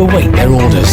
Await their orders.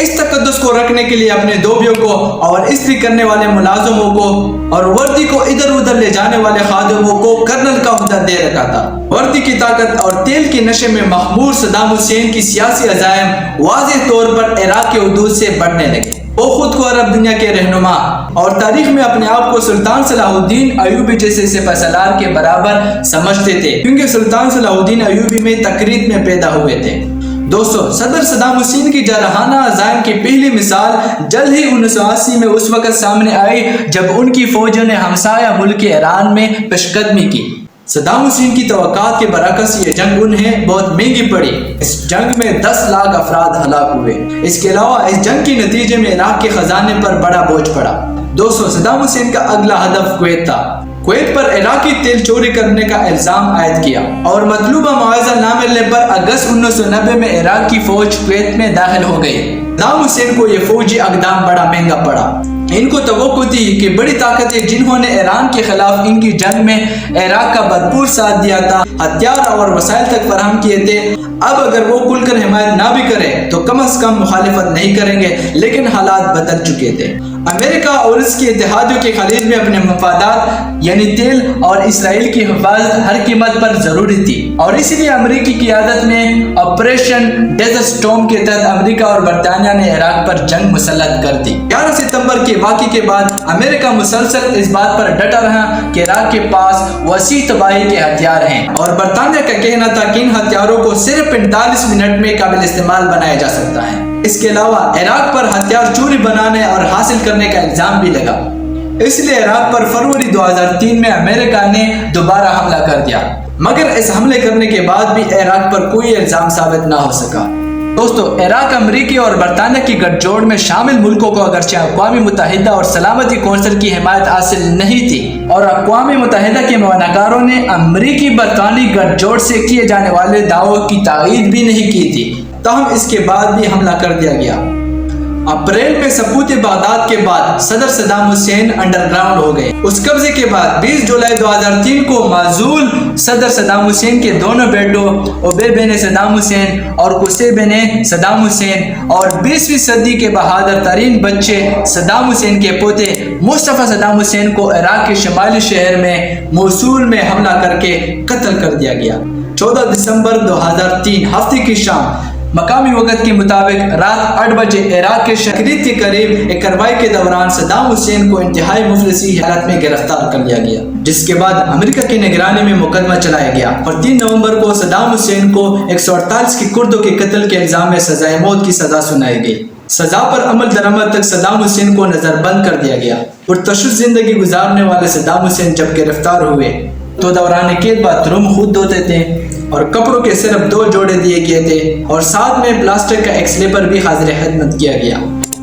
اس تقدس کو رکھنے کے لیے اپنے دھوبیوں کو اور استری کرنے والے ملازموں کو اور وردی کو ادھر ادھر لے جانے والے خادموں کو کرنل کا عہدہ دے رکھا تھا۔ وردی کی طاقت اور تیل کے نشے میں مخمور صدام حسین کی سیاسی عزائم واضح طور پر عراق کے حدود سے بڑھنے لگے۔ وہ خود کو عرب دنیا کے رہنما اور تاریخ میں اپنے آپ کو سلطان صلاح الدین ایوبی جیسے سپہ سالار کے برابر سمجھتے تھے، کیونکہ سلطان صلاح الدین ایوبی میں تکریت میں پیدا ہوئے تھے۔ دوستو، صدر صدام حسین کی جارحانہ عزائم کی پہلی مثال جلد ہی 1980 میں اس وقت سامنے آئی جب ان کی فوجوں نے ہمسایہ ملک ایران میں پیش قدمی کی۔ صدام حسین کی توقعات کے برعکس یہ جنگ انہیں بہت مہنگی پڑی۔ اس جنگ میں 10 لاکھ افراد ہلاک ہوئے۔ اس کے علاوہ اس جنگ کے نتیجے میں عراق کے خزانے پر بڑا بوجھ پڑا۔ دوستو، صدام حسین کا اگلا ہدف کویت تھا۔ کویت پر عراقی تیل چوری کرنے کا الزام عائد کیا اور مطلوبہ معاوضہ نہ ملنے پر اگست 1990 میں عراق کی فوج کویت میں داخل ہو گئی۔ صدام حسین کو یہ فوجی اقدام بڑا مہنگا پڑا۔ ان کو توقع تھی کہ بڑی طاقتیں جنہوں نے ایران کے خلاف ان کی جنگ میں عراق کا بھرپور ساتھ دیا تھا، ہتھیار اور وسائل تک فراہم کیے تھے، اب اگر وہ کھل کر حمایت نہ بھی کرے تو کم از کم مخالفت نہیں کریں گے، لیکن حالات بدل چکے تھے۔ امریکہ اور اس کے اتحادیوں کے خلیج میں اپنے مفادات یعنی تیل اور اسرائیل کی حفاظت ہر قیمت پر ضروری تھی، اور اسی لیے امریکی قیادت میں آپریشن ڈیزرٹ سٹارم کے تحت امریکہ اور برطانیہ نے عراق پر جنگ مسلط کر دی۔ 11 ستمبر کے واقعے کے بعد امریکہ مسلسل اس بات پر ڈٹا رہا کہ عراق کے پاس وسیع تباہی کے ہتھیار ہیں، اور برطانیہ کا کہنا تھا کہ ان ہتھیاروں کو صرف 45 منٹ میں قابل استعمال بنایا جا سکتا ہے۔ اس کے علاوہ عراق پر ہتھیار چوری بنانے اور حاصل کرنے کا الزام بھی لگا، اس لیے عراق پر فروری 2003 میں امریکہ نے دوبارہ حملہ کر دیا، مگر اس حملے کرنے کے بعد بھی عراق پر کوئی الزام ثابت نہ ہو سکا۔ دوستو، عراق امریکی اور برطانیہ کی گٹھ جوڑ میں شامل ملکوں کو اگرچہ اقوام متحدہ اور سلامتی کونسل کی حمایت حاصل نہیں تھی، اور اقوام متحدہ کے معاونکاروں نے امریکی برطانوی گٹھ جوڑ سے کیے جانے والے دعووں کی تائید بھی نہیں کی تھی، تاہم اس کے بعد بھی حملہ کر دیا گیا۔ اپریل میں سقوط بغداد کے بعد صدر صدام حسین انڈر گراؤنڈ ہو گئے۔ اس قبضے کے بعد 20 جولائی 2003 کو معزول صدر صدام حسین کے دونوں بیٹوں ابے بن صدام حسین اور قصی بن صدام حسین اور 20ویں صدی کے بہادر ترین بچے صدام حسین کے پوتے مصطفیٰ صدام حسین کو عراق کے شمالی شہر میں موصول میں حملہ کر کے قتل کر دیا گیا۔ 14 دسمبر 2003 ہفتے کی شام مقامی وقت کے مطابق رات 8 بجے عراق کے شکریت کے قریب ایک کارروائی کے دوران صدام حسین کو انتہائی مفلسی حالت میں گرفتار کر لیا گیا، جس کے بعد امریکہ کی نگرانی میں مقدمہ چلایا گیا، اور 3 نومبر کو صدام حسین کو 148 کی کردوں کے قتل کے الزام میں سزائے موت کی سزا سنائی گئی۔ سزا پر عمل درآمد تک صدام حسین کو نظر بند کر دیا گیا۔ پرتشدد زندگی گزارنے والے صدام حسین جب گرفتار ہوئے تو دوران قید باتھ روم خود دھوتے تھے، اور کپڑوں کے صرف 2 جوڑے دیے گئے تھے، اور ساتھ میں پلاسٹک کا ایک سلیپر بھی حاضر خدمت کیا گیا۔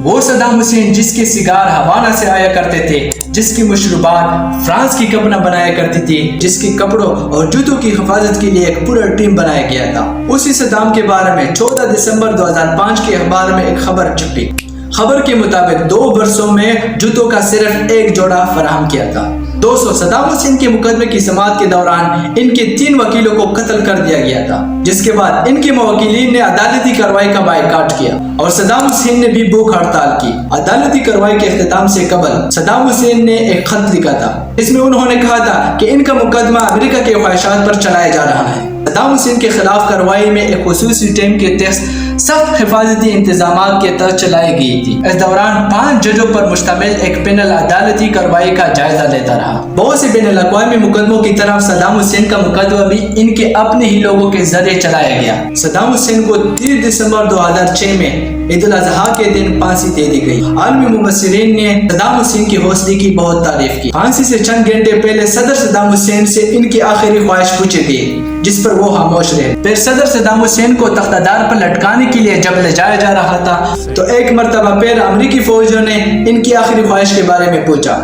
وہ صدام حسین جس کے سگار ہوانہ سے آیا کرتے تھے، جس کی مشروبات فرانس کی کمپنی بنایا کرتی تھی، جس کی کپڑوں اور جوتوں کی حفاظت کے لیے ایک پورا ٹیم بنایا گیا تھا، اسی صدام کے بارے میں 14 دسمبر 2005 کے اخبار میں ایک خبر چھپی۔ خبر کے مطابق 2 برسوں میں جوتوں کا صرف 1 جوڑا فراہم کیا تھا۔ دوستو، صدام حسین کے مقدمے کی سماعت کے دوران ان کے 3 وکیلوں کو قتل کر دیا گیا تھا، جس کے بعد ان کے موکلین نے عدالتی کارروائی کا بائیکاٹ کیا، اور صدام حسین نے بھی بھوک ہڑتال کی۔ عدالتی کارروائی کے اختتام سے قبل صدام حسین نے ایک خط لکھا تھا، اس میں انہوں نے کہا تھا کہ ان کا مقدمہ امریکہ کے خواہشات پر چلایا جا رہا ہے۔ صدام حسین کے خلاف کارروائی میں ایک خصوصی ٹیم کے تحت سخت حفاظتی انتظامات کے تحت چلائی گئی تھی۔ اس دوران 5 ججوں پر مشتمل ایک پینل عدالتی کارروائی کا جائزہ لیتا رہا۔ بہت سے بین الاقوامی مقدموں کی طرف صدام حسین کا مقدمہ بھی ان کے اپنے ہی لوگوں کے ذریعے چلایا گیا۔ صدام حسین کو 30 دسمبر 2006 میں عید الاضحیٰ کے دن پھانسی دے دی گئی۔ عالمی مبصرین نے صدام حسین کی حوصلے کی بہت تعریف کی۔ پھانسی سے چند گھنٹے پہلے صدر صدام حسین سے ان کی آخری خواہش پوچھی گئی، جس پر وہ خاموش رہے۔ پھر صدر صدام حسین کو تختہ دار پر لٹکانے کے لیے جب لے جایا جا رہا تھا تو ایک مرتبہ پھر امریکی فوجیوں نے ان کی آخری خواہش کے بارے میں پوچھا،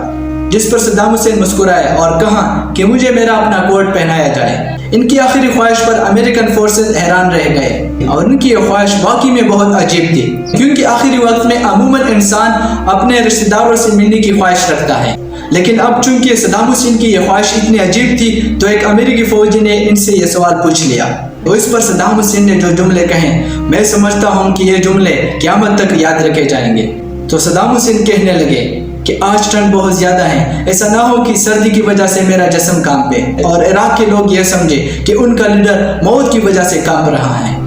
جس پر صدام حسین مسکرائے اور کہا کہ مجھے میرا اپنا کوٹ پہنایا جائے۔ ان کی آخری خواہش پر امریکن فورسز حیران رہ گئے، اور ان کی یہ خواہش واقعی میں بہت عجیب تھی، کیونکہ آخری وقت میں عموماً انسان اپنے رشتہ داروں سے ملنے کی خواہش رکھتا ہے، لیکن اب چونکہ صدام حسین کی یہ خواہش اتنی عجیب تھی تو ایک امریکی فوجی نے ان سے یہ سوال پوچھ لیا، تو اس پر صدام حسین نے جو جملے کہے میں سمجھتا ہوں کہ یہ جملے قیامت تک یاد رکھے جائیں گے۔ تو صدام حسین کہنے لگے کہ آج ٹھنڈ بہت زیادہ ہے، ایسا نہ ہو کہ سردی کی وجہ سے میرا جسم کانپے اور عراق کے لوگ یہ سمجھے کہ ان کا لیڈر موت کی وجہ سے کانپ رہا ہے۔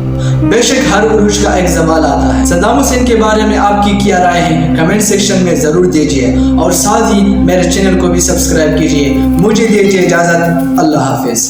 بے شک ہر عروج کا ایک زوال آتا ہے۔ صدام حسین کے بارے میں آپ کی کیا رائے ہیں کمنٹ سیکشن میں ضرور دیجیے اور ساتھ ہی میرے چینل کو بھی سبسکرائب کیجیے۔ مجھے دیجیے اجازت، اللہ حافظ۔